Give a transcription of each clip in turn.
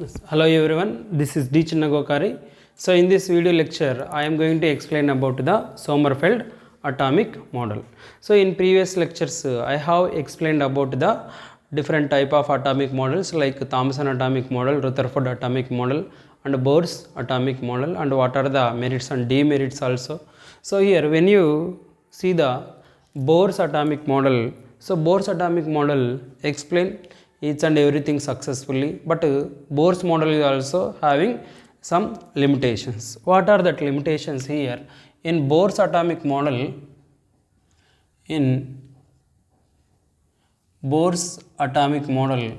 Yes. Hello everyone, this is D. Chinnagokari. So in this video lecture, I am going to explain about the Sommerfeld atomic model. So in previous lectures, I have explained about the different type of atomic models like Thomson atomic model, Rutherford atomic model and Bohr's atomic model, and what are the merits and demerits also. So here when you see the Bohr's atomic model, so Bohr's atomic model explain each and everything successfully, but Bohr's model is also having some limitations. What are that limitations here? In Bohr's atomic model, in Bohr's atomic model,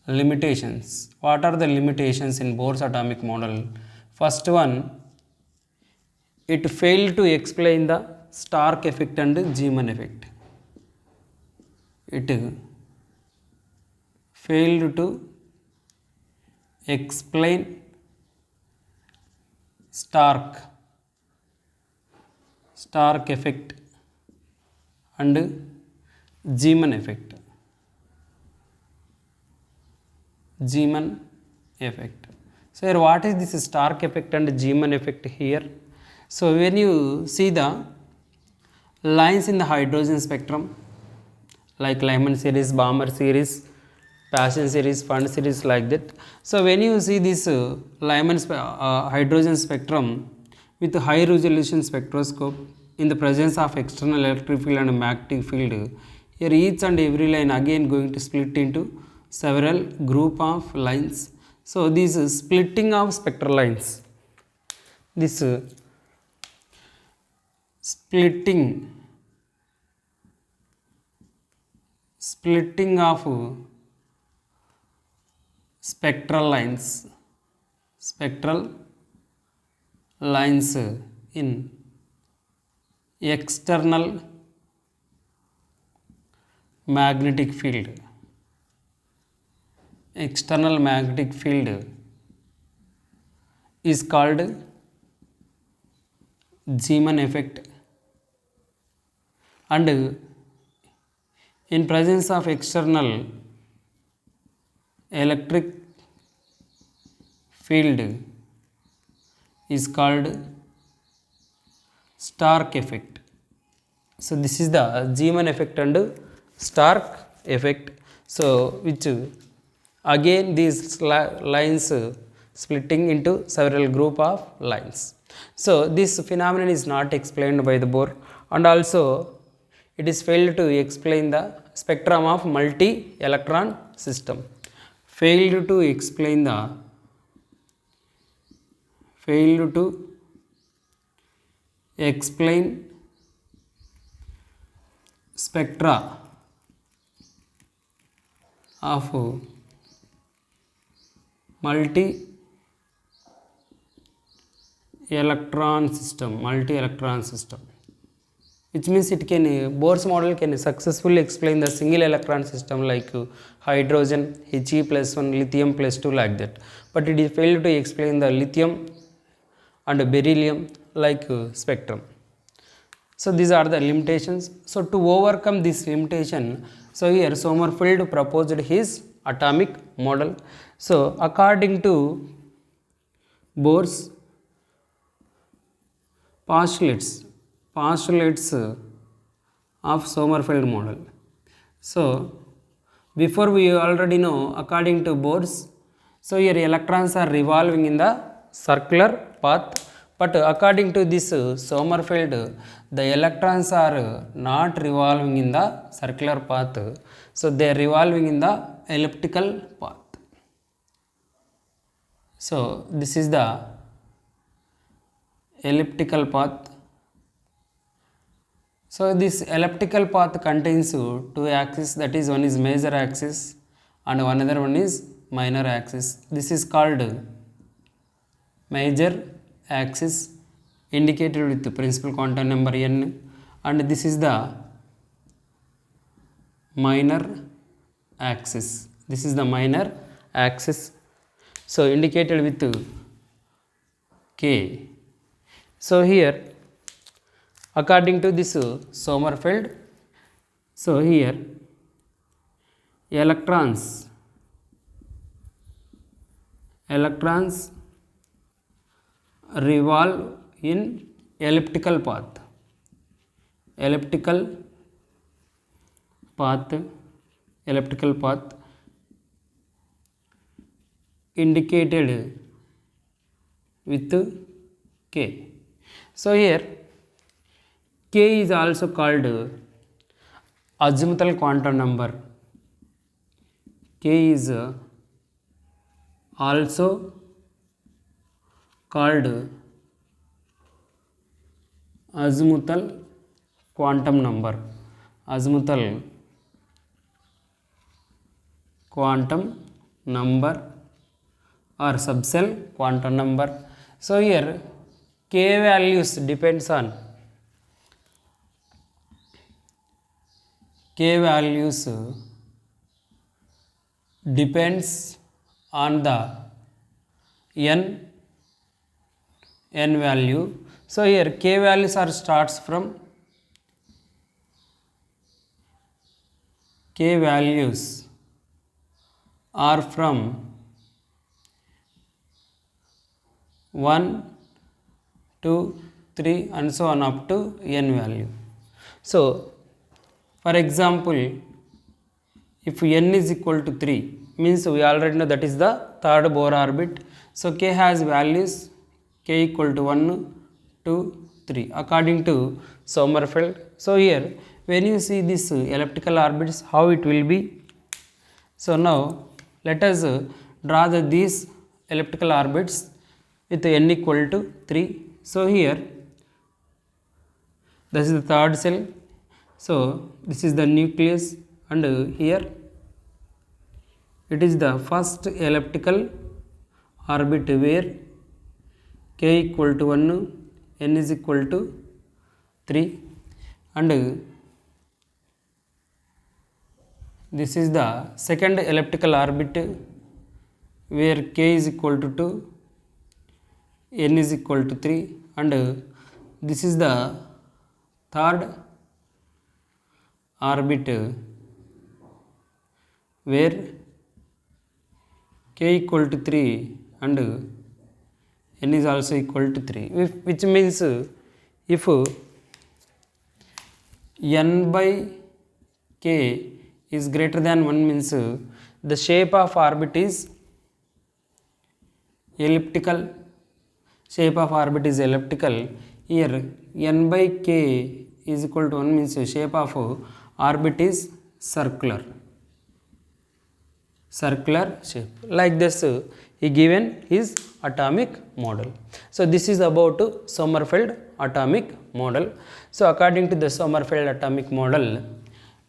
limitations. What are the limitations in Bohr's atomic model? First one, it failed to explain the Stark effect and Zeeman effect. It failed to explain Stark effect and Zeeman effect. So here what is this Stark effect and Zeeman effect here? So when you see the lines in the hydrogen spectrum like Lyman series, Balmer series, Paschen series, Pfund series, like that. So when you see this hydrogen spectrum with high resolution spectroscope in the presence of external electric field and magnetic field, here each and every line again going to split into several group of lines. So this splitting of spectral lines, this splitting of spectral lines in external magnetic field. External magnetic field is called Zeeman effect, and in presence of external electric field is called Stark effect. So this is the Zeeman effect and Stark effect. So which again these lines splitting into several group of lines. So this phenomenon is not explained by the Bohr, and also it is failed to explain the spectrum of multi-electron system. Failed to explain spectra of multi-electron system, which means it can Bohr's model can successfully explain the single electron system like hydrogen, He plus 1, lithium plus 2, like that, but it is failed to explain the lithium and beryllium like spectrum. So these are the limitations. So to overcome this limitation, so here Sommerfeld proposed his atomic model. So according to Bohr's postulates of Sommerfeld model. So before we already know, according to Bohr's, so here electrons are revolving in the circular path, but according to this Sommerfeld, the electrons are not revolving in the circular path, so they are revolving in the elliptical path. So this is the elliptical path. So this elliptical path contains two axes, that is, one is major axis and another one is minor axis. This is called major axis, indicated with the principal quantum number n, and this is the minor axis. So indicated with K. So here according to this Sommerfeld. So here electrons revolve in elliptical path indicated with K. So here K is also called azimuthal quantum number. K is also called azimuthal quantum number. Azimuthal quantum number or subcell quantum number. So here K values depends on the n value. So here K values are starts from K values are from 1, 2, 3 and so on up to n value. So for example, if n is equal to 3 means we already know that is the third Bohr orbit. So K has values K equal to 1, 2, 3 according to Sommerfeld. So here when you see this elliptical orbits, how it will be? So now let us draw these elliptical orbits with n equal to 3. So here this is the third cell. So this is the nucleus and here it is the first elliptical orbit where K equal to 1, n is equal to 3 and this is the second elliptical orbit where K is equal to 2, n is equal to 3 and this is the third orbit where K equal to 3 and n is also equal to 3, which means if n by K is greater than 1 means the shape of orbit is elliptical. Here n by K is equal to 1 means shape of orbit is circular shape. Like this he given his atomic model. So this is about Sommerfeld atomic model. So according to the Sommerfeld atomic model,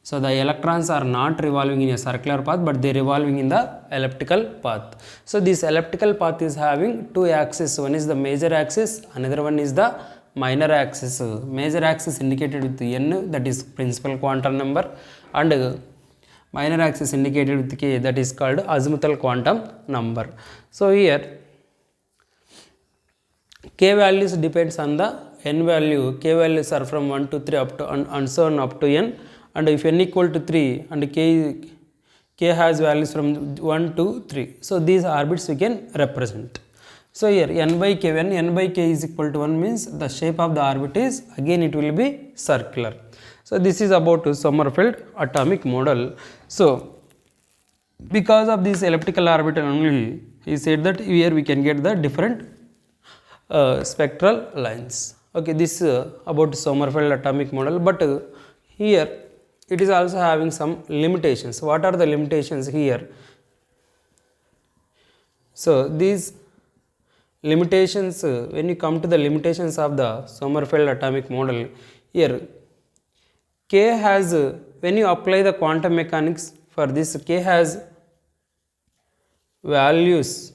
so the electrons are not revolving in a circular path but they are revolving in the elliptical path. So this elliptical path is having two axes. One is the major axis, another one is the minor axis. Major axis indicated with n, that is principal quantum number, and minor axis indicated with K, that is called azimuthal quantum number. So here K values depends on the n value. K values are from 1 to 3 up to and so on up to n, and if n equal to 3 and K has values from 1 to 3. So these orbits we can represent. So here n by K, when n by K is equal to 1 means the shape of the orbit is again it will be circular. So this is about Sommerfeld atomic model. So because of this elliptical orbital only, he said that here we can get the different spectral lines. Okay, this about Sommerfeld atomic model, but here it is also having some limitations. What are the limitations here? So these limitations, when you come to the limitations of the Sommerfeld atomic model, here K has, when you apply the quantum mechanics for this, K has values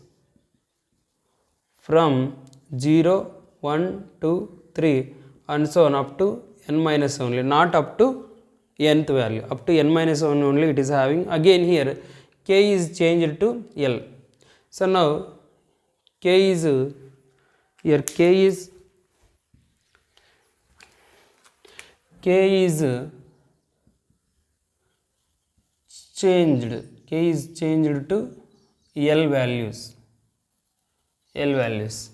from 0, 1, 2, 3 and so on up to n minus only, not up to nth value. Up to n minus 1 only it is having. Again here K is changed to L. So now K is, here K is K is changed. K is changed to L values. L values.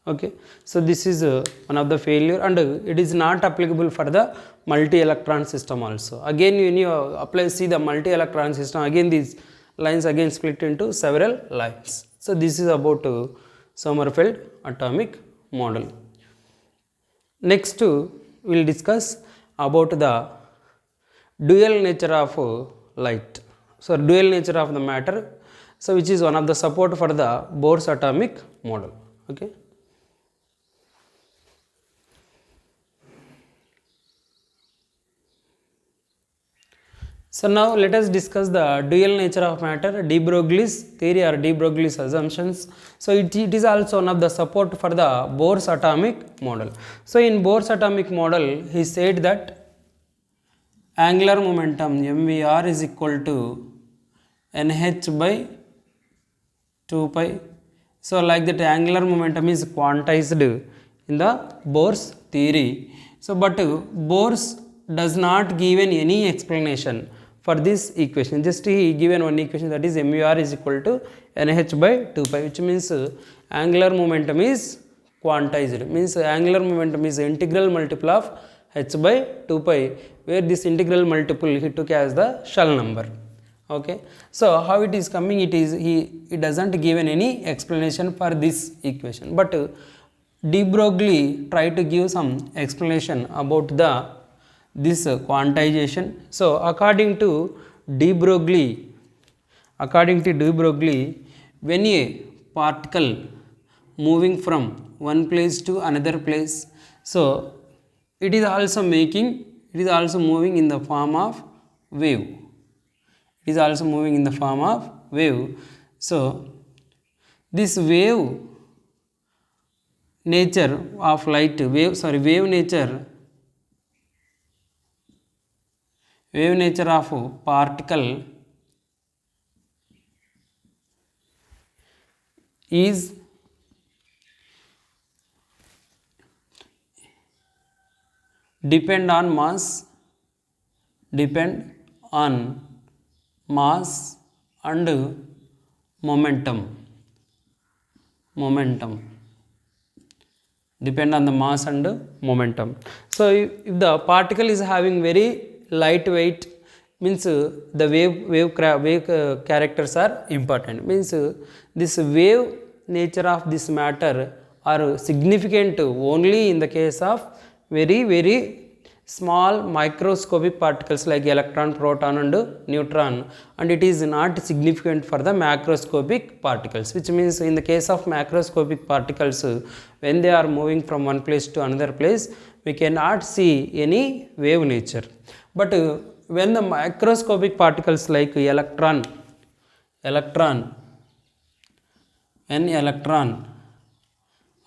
Okay, so this is one of the failure, and it is not applicable for the multi-electron system also. Again, when you apply, see the multi-electron system, again these lines again split into several lines. So this is about Sommerfeld atomic model. Next, we will discuss about the dual nature of light. So dual nature of the matter, so which is one of the support for the Bohr's atomic model. Okay. So now let us discuss the dual nature of matter, de Broglie's theory or de Broglie's assumptions. So it is also one of the support for the Bohr's atomic model. So in Bohr's atomic model, he said that angular momentum mvr is equal to nh by 2 pi. So like that angular momentum is quantized in the Bohr's theory. So but Bohr's does not given any explanation for this equation. Just he given one equation, that is mvr is equal to nh by 2 pi, which means angular momentum is quantized, means angular momentum is integral multiple of h by 2 pi, where this integral multiple he took as the Shell number. Okay, so how it is coming, it doesn't given any explanation for this equation, but de Broglie tried to give some explanation about this quantization. So according to de Broglie, when a particle moving from one place to another place, so it is also moving in the form of wave. It is also moving in the form of wave. So this wave nature of light, wave nature of particle is depend on mass and momentum. Depend on the mass and momentum. So if the particle is having very light weight, means the wave characters are important, means this wave nature of this matter are significant only in the case of very small microscopic particles like electron, proton and neutron, and it is not significant for the macroscopic particles, which means in the case of macroscopic particles, when they are moving from one place to another place, we cannot see any wave nature. But when the microscopic particles like when electron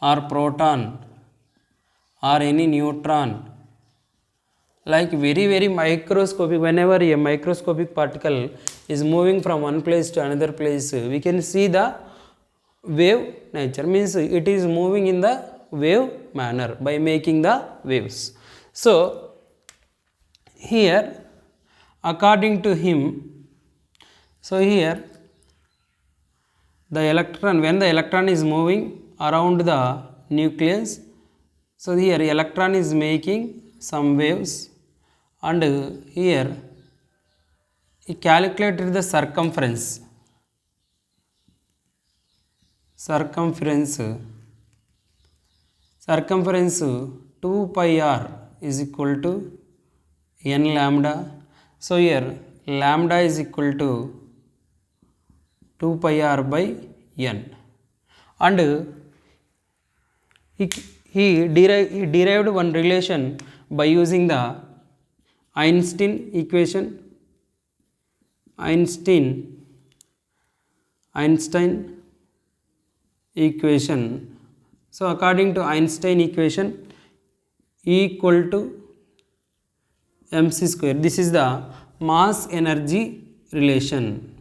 or proton or any neutron, like very microscopic, whenever a microscopic particle is moving from one place to another place, we can see the wave nature, means it is moving in the wave manner by making the waves. So here according to him, so here the electron, when the electron is moving around the nucleus, so here electron is making some waves, and here he calculated the circumference 2 pi r is equal to n lambda. So here lambda is equal to 2 pi r by n, and he derived one relation by using the Einstein equation. So according to Einstein equation, E equal to mc square. This is the mass energy relation.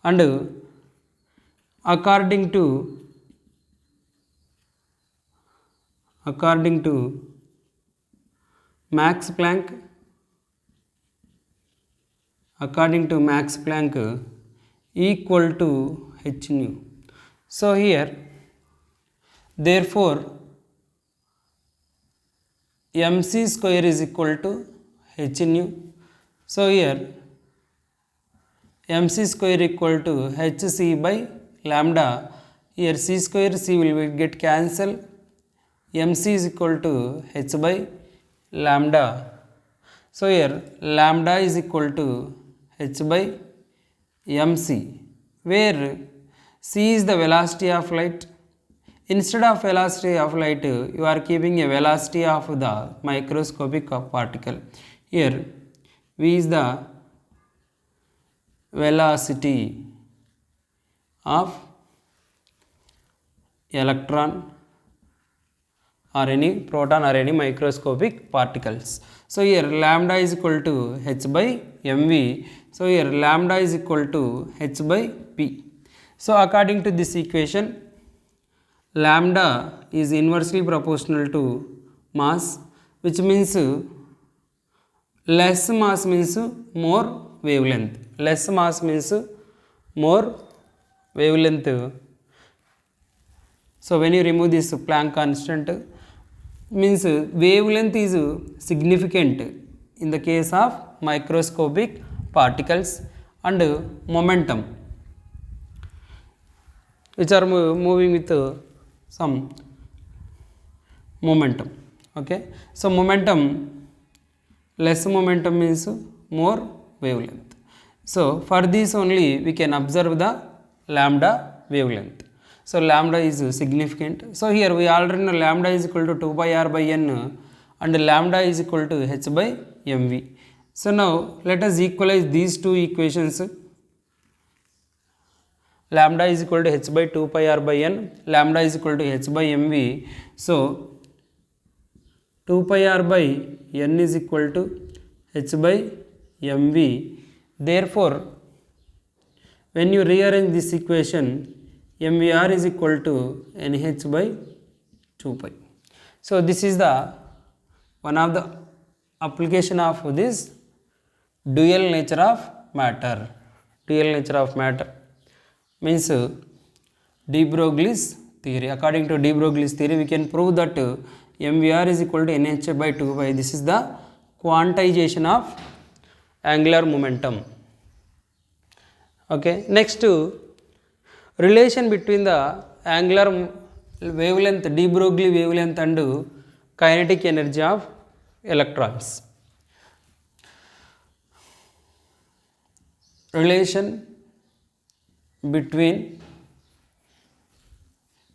And according to according to Max Planck, equal to h nu. So here therefore mc square is equal to h nu. So here mc square equal to hc by lambda. Here c square c will get cancelled. mc is equal to h by lambda. So here lambda is equal to h by mc, where c is the velocity of light. Instead of velocity of light, you are keeping a velocity of the microscopic particle. Here v is the velocity of electron or any proton or any microscopic particles. So here lambda is equal to h by mv. So here lambda is equal to h by p. So according to this equation, lambda is inversely proportional to mass, which means less mass means more wavelength. Less mass means more wavelength. So when you remove this Planck constant, means wavelength is significant in the case of microscopic particles, and momentum, which are moving with some momentum. Okay, so momentum, less momentum means more wavelength. So for this only we can observe the lambda wavelength. So lambda is significant. So here we already know lambda is equal to 2 pi r by n and lambda is equal to h by mv. So now let us equalize these two equations. Lambda is equal to h by 2 pi r by n, lambda is equal to h by mv. So 2 pi r by n is equal to h by mv. Therefore when you rearrange this equation, mvr is equal to nh by 2 pi. So this is the one of the application of this dual nature of matter. Dual nature of matter means de Broglie's theory. According to de Broglie's theory, we can prove that mvr is equal to nh by 2 pi. This is the quantization of angular momentum. Okay, next relation between the angular wavelength, de Broglie wavelength, and kinetic energy of electrons. Relation between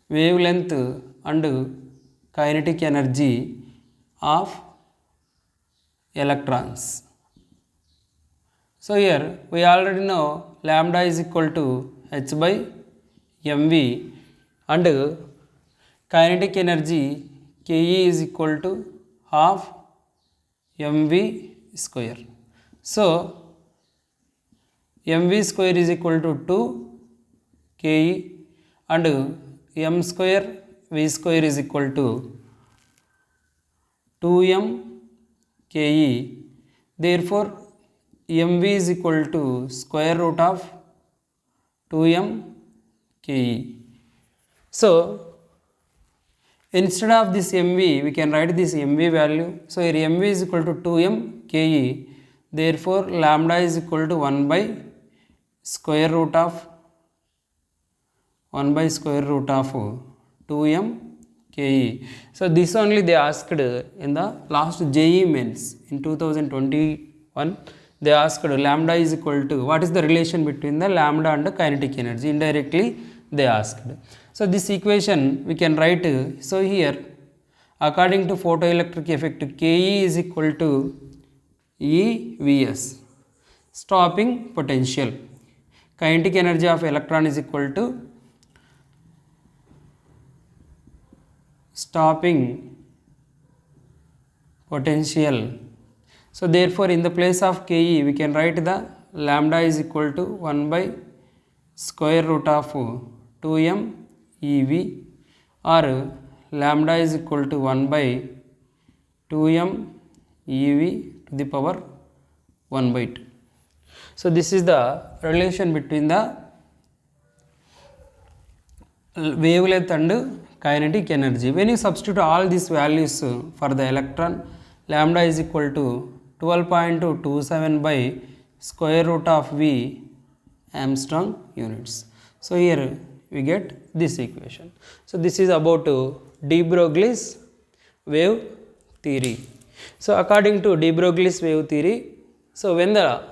wavelength and kinetic energy of electrons. So here we already know lambda is equal to h by mv, and kinetic energy Ke is equal to half mv square. So mv square is equal to 2 Ke, and m square v square is equal to 2m Ke. Therefore mv is equal to square root of 2m Ke. So instead of this mv, we can write this mv value. So here mv is equal to 2m Ke. Therefore lambda is equal to 1 by square root of 2m Ke. So this only they asked in the last JEE mains in 2021. They asked lambda is equal to, what is the relation between the lambda and the kinetic energy? Indirectly they asked. So this equation we can write. So here according to photoelectric effect, Ke is equal to EVS, stopping potential. Kinetic energy of electron is equal to stopping potential. So therefore in the place of Ke we can write the lambda is equal to 1 by square root of 2m EV, or lambda is equal to 1 by 2m ev to the power 1 by 2. So this is the relation between the wavelength and kinetic energy. When you substitute all these values for the electron, lambda is equal to 12.27 by square root of V Armstrong units. So here we get this equation. So this is about de Broglie's wave theory. So according to de Broglie's wave theory, so when the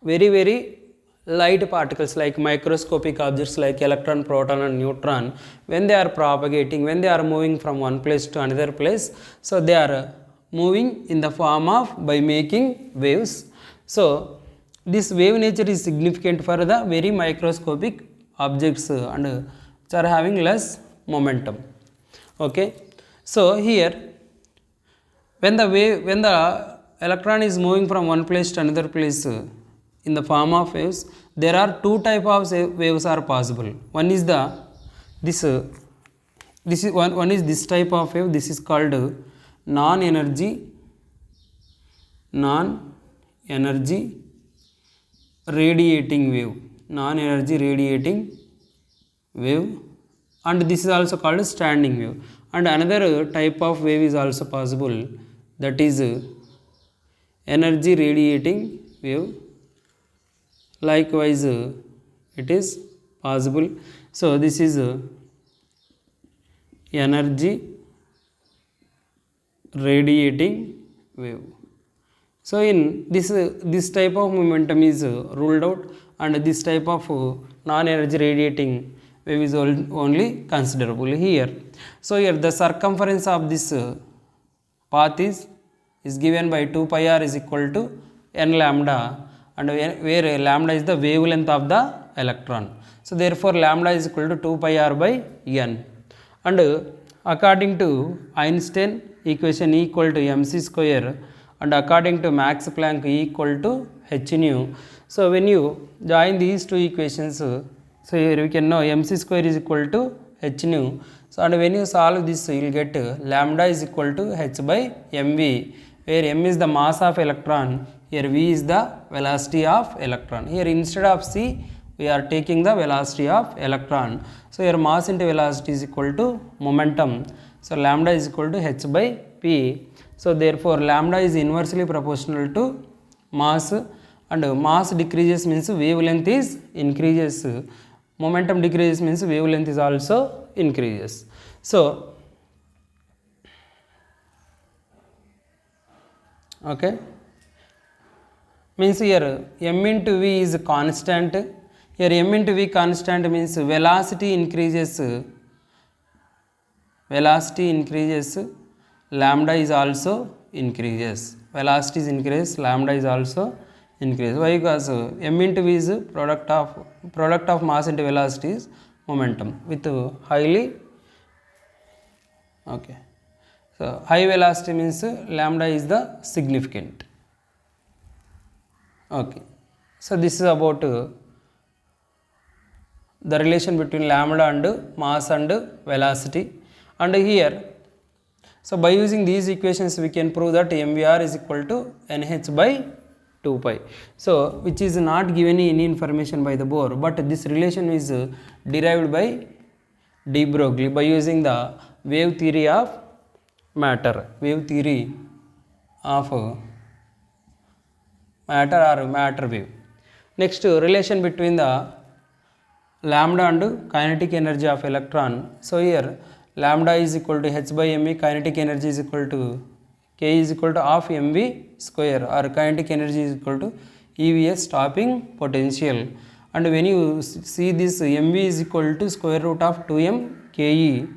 very light particles like microscopic objects like electron, proton and neutron, when they are propagating, when they are moving from one place to another place, so they are moving in the form of by making waves. So this wave nature is significant for the very microscopic objects and which are having less momentum. Okay, so here when the electron is moving from one place to another place in the form of waves, there are two type of waves are possible. One is the this is one is this type of wave. This is called non-energy radiating wave, non-energy radiating wave, and this is also called standing wave. And another type of wave is also possible, that is energy radiating wave. Likewise it is possible. So this is energy radiating wave. So in this type of momentum is ruled out, and this type of non-energy radiating wave is only considerable here. So here the circumference of this path is given by 2 pi r is equal to n lambda, and where lambda is the wavelength of the electron. So therefore lambda is equal to 2 pi r by n. And according to Einstein equation, E equal to mc square, and according to Max Planck, E equal to h nu. So when you join these two equations, so here we can know mc square is equal to h nu. So and when you solve this, you will get lambda is equal to h by mv, where m is the mass of electron, here v is the velocity of electron. Here instead of c, we are taking the velocity of electron. So here mass into velocity is equal to momentum. So lambda is equal to h by p. So therefore lambda is inversely proportional to mass, and mass decreases means wavelength is increases, momentum decreases means wavelength is also increases. So okay, means here m into v is constant. Here m into v constant means velocity increases, lambda is also increases. Velocity is increases, lambda is also increases. Why? Because m into v is product of mass into velocity is momentum with highly okay. So high velocity means lambda is the significant. Okay, so this is about the relation between lambda and mass and velocity. And here, so by using these equations, we can prove that mvr is equal to nh by 2 pi. So which is not given any information by the Bohr, but this relation is derived by de Broglie by using the wave theory of matter, matter or matter wave. Next, relation between the lambda and kinetic energy of electron. So here lambda is equal to h by mv, kinetic energy is equal to k is equal to half mv square, or kinetic energy is equal to EVS stopping potential. And when you see this, mv is equal to square root of 2m ke.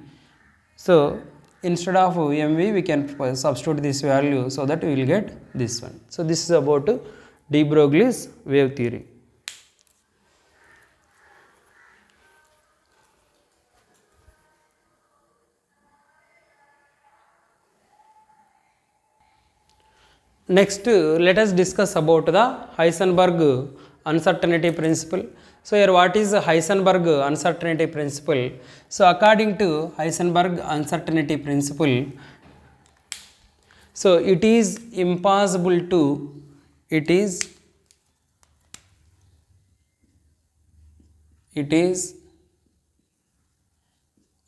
So instead of mv, we can substitute this value, so that we will get this one. So this is about de Broglie's wave theory. Next, let us discuss about the Heisenberg uncertainty principle. So here what is the Heisenberg uncertainty principle? So according to Heisenberg uncertainty principle, so it is impossible to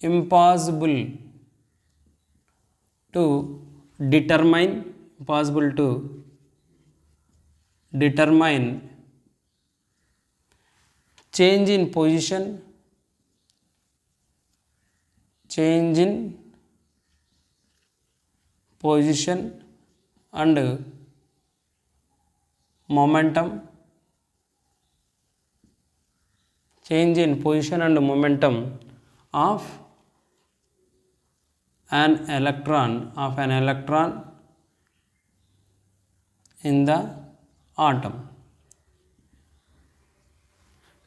impossible to determine change in position and momentum of an electron in the atom.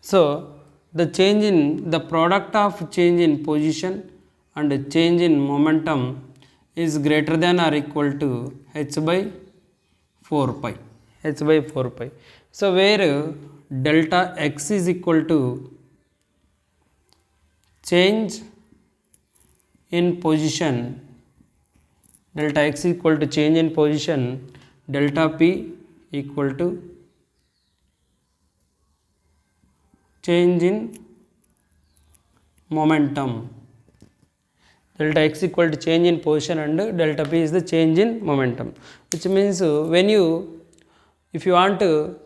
So the product of change in position and change in momentum is greater than or equal to h by 4 pi. So where delta x is equal to change in position, delta x is equal to change in position, delta p equal to change in momentum. Delta x equal to change in position and delta p is the change in momentum, which means if you want to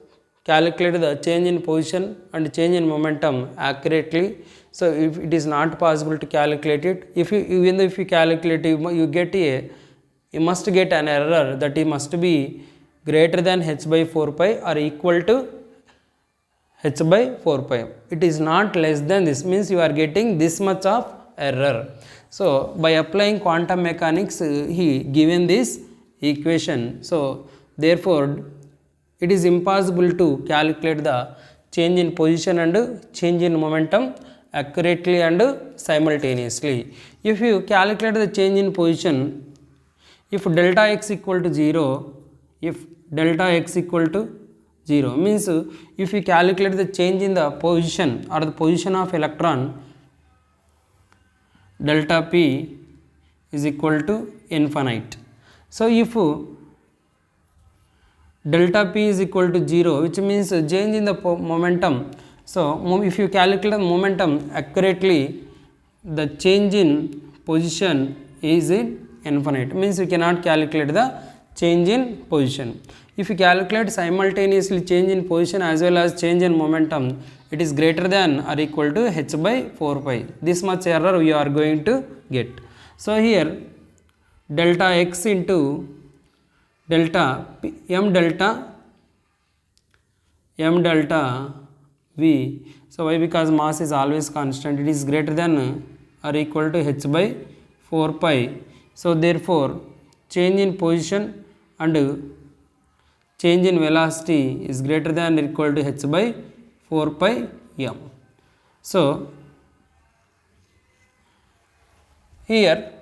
calculate the change in position and change in momentum accurately, so if it is not possible to calculate it, even if you calculate it, you must get an error that it must be greater than h by 4 pi or equal to h by 4 pi. It is not less than this, means you are getting this much of error. So by applying quantum mechanics, he given this equation. So therefore it is impossible to calculate the change in position and change in momentum accurately and simultaneously. If you calculate the change in position, if delta x equal to 0, means if you calculate the change in the position or the position of electron, delta p is equal to infinite. So if delta p is equal to 0, which means change in the momentum, so if you calculate the momentum accurately, the change in position is infinite, means you cannot calculate the change in position. If you calculate simultaneously change in position as well as change in momentum, it is greater than or equal to h by 4 pi. This much error we are going to get. So here delta x into delta p, m delta v. So why? Because mass is always constant, it is greater than or equal to h by 4 pi. So therefore change in position and change in velocity is greater than or equal to h by 4 pi m. So here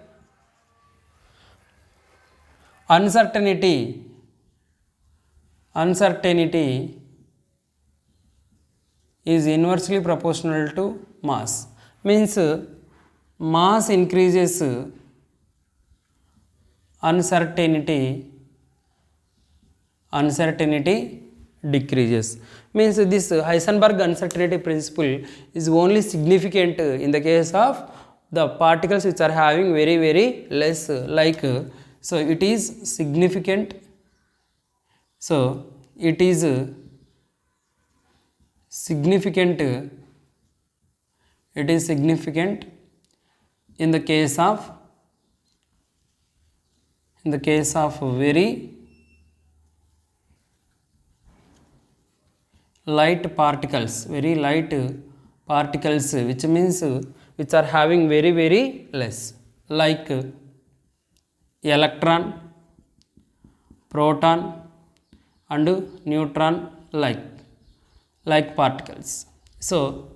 uncertainty is inversely proportional to mass, means mass increases, uncertainty decreases. Means this Heisenberg uncertainty principle is only significant in the case of the particles which are having very less, like so it is significant. So it is significant in the case of very light particles, which means which are having very less, like electron, proton and neutron, like particles, so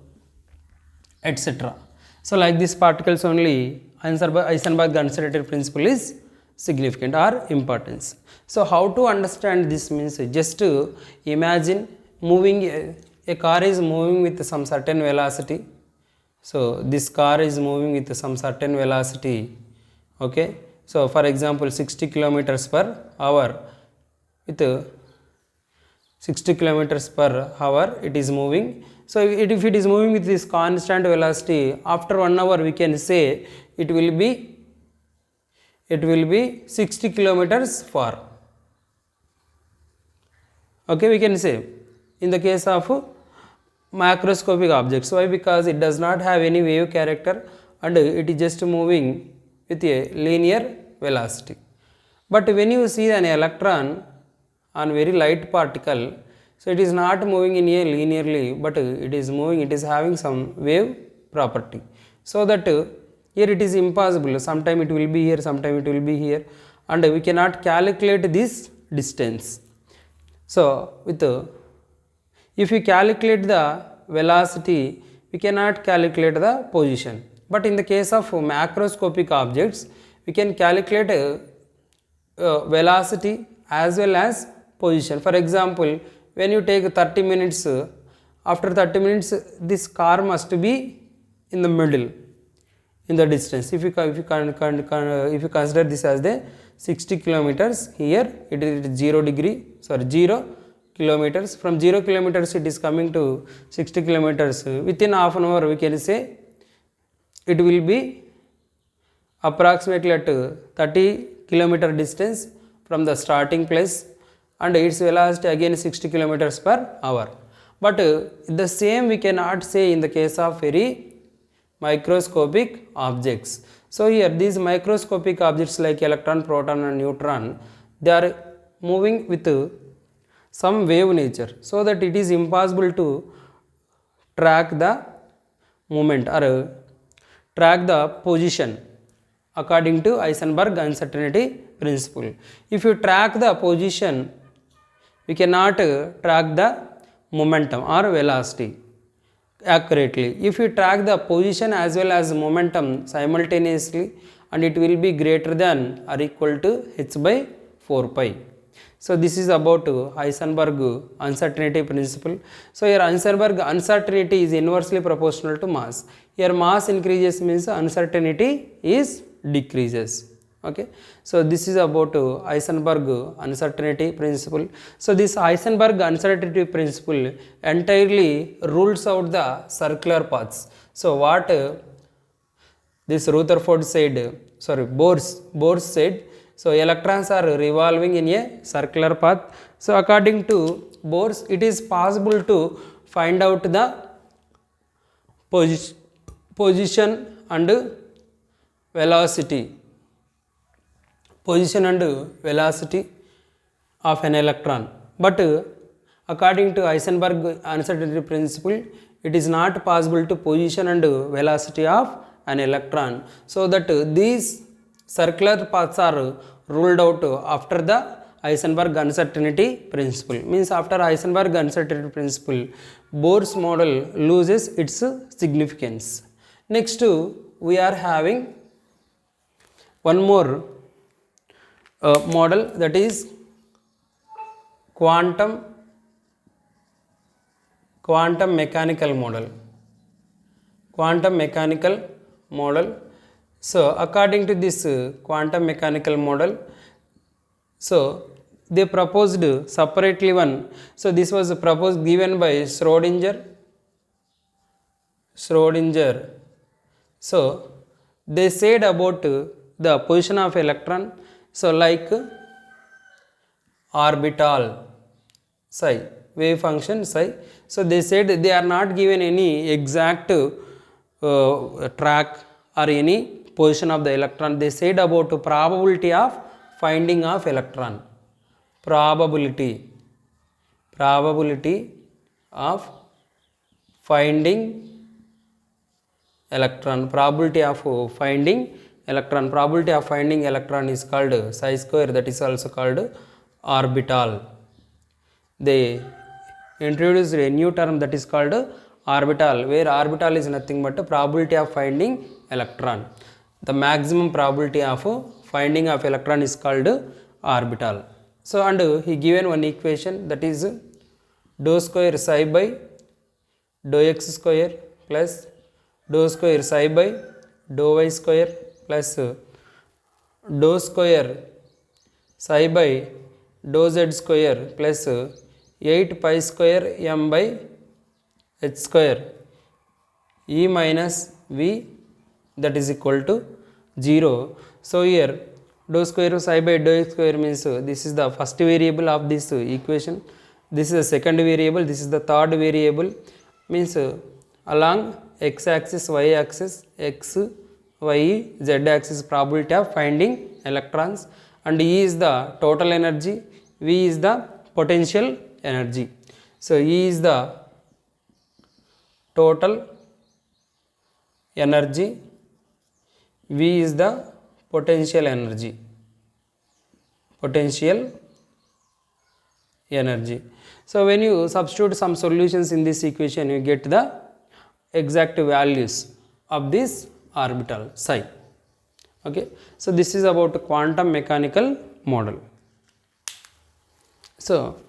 etc. So like these particles only Heisenberg uncertainty principle is significant or importance. So how to understand this? Means just imagine moving a car is moving with some certain velocity. So this car is moving with some certain velocity. Okay, so for example 60 kilometers per hour. With 60 kilometers per hour it is moving. So if it is moving with this constant velocity, after 1 hour we can say it will be 60 kilometers far. Okay, we can say in the case of macroscopic objects. Why? Because it does not have any wave character and it is just moving with a linear velocity. But when you see an electron on very light particle, so it is not moving in a linearly, but it is moving, it is having some wave property. So that here it is impossible, sometime it will be here, sometime it will be here, and we cannot calculate this distance. So with if we calculate the velocity, we cannot calculate the position. But in the case of macroscopic objects, we can calculate velocity as well as position. For example, when you take 30 minutes, after 30 minutes this car must be in the middle in the distance. If you consider this as the 60 kilometers, here it is 0 kilometers. From 0 kilometers it is coming to 60 kilometers. Within half an hour we can say it will be approximately at 30 kilometer distance from the starting place, and its velocity again 60 kilometers per hour. But the same we cannot say in the case of very microscopic objects. So here these microscopic objects like electron, proton and neutron, they are moving with some wave nature, so that it is impossible to track the movement or track the position according to Heisenberg uncertainty principle. If you track the position, we cannot track the momentum or velocity accurately. If you track the position as well as momentum simultaneously, and it will be greater than or equal to h by 4 pi. So this is about Heisenberg uncertainty principle. So here Heisenberg uncertainty is inversely proportional to mass. Here mass increases means uncertainty is decreases. Okay, so this is about Heisenberg uncertainty principle. So this Heisenberg uncertainty principle entirely rules out the circular paths. So what this Rutherford said, Bohr said, so electrons are revolving in a circular path. So according to Bohr, it is possible to find out the position and velocity of an electron. But according to Heisenberg uncertainty principle, it is not possible to position and velocity of an electron. So that these circular paths are ruled out after the Heisenberg uncertainty principle. Means after Heisenberg uncertainty principle, Bohr's model loses its significance. Next we are having one more model, that is quantum mechanical model. So according to this quantum mechanical model, so they proposed separately one. So this was proposed given by Schrodinger. So they said about the position of electron, so like orbital psi, wave function psi. So they said they are not given any exact track or any position of the electron. They said about probability of finding of electron, probability of finding electron, probability of finding electron is called psi square, that is also called orbital. They introduced a new term that is called orbital, where orbital is nothing but probability of finding electron. The maximum probability of finding of electron is called orbital. So and he given one equation, that is dou square psi by dou x square plus dou square psi by dou y square plus dou square psi by dou z square plus 8 pi square m by h square e minus v that is equal to 0. So here dou square psi by dou x square means this is the first variable of this equation, this is the second variable, this is the third variable, means along x axis, y axis, x, y, z axis probability of finding electrons, and E is the total energy, V is the potential energy. So E is the total energy, V is the potential energy, So when you substitute some solutions in this equation, you get the exact values of this orbital psi. Okay, so this is about quantum mechanical model. So